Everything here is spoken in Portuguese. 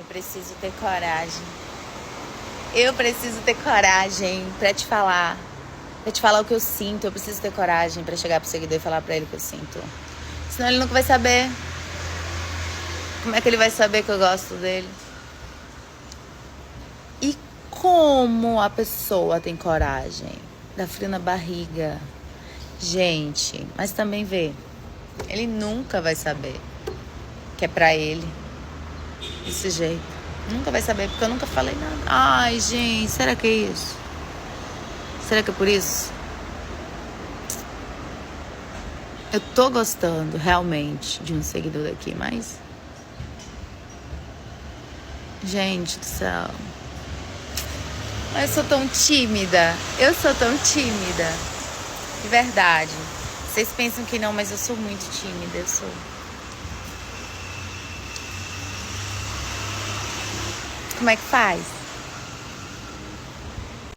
Eu preciso ter coragem. Eu preciso ter coragem pra te falar. Pra te falar o que eu sinto. Eu preciso ter coragem pra chegar pro seguidor e falar pra ele o que eu sinto. Senão ele nunca vai saber. Como é que ele vai saber que eu gosto dele? E como a pessoa tem coragem? Dá frio na barriga. Gente, mas também vê. Ele nunca vai saber que é pra ele. Desse jeito. Nunca vai saber, porque eu nunca falei nada. Ai, gente, será que é isso? Será que é por isso? Eu tô gostando realmente de um seguidor daqui, mas... Gente do céu. Mas eu sou tão tímida. Eu sou tão tímida. De verdade. Vocês pensam que não, mas eu sou muito tímida. Eu sou. Como é que faz?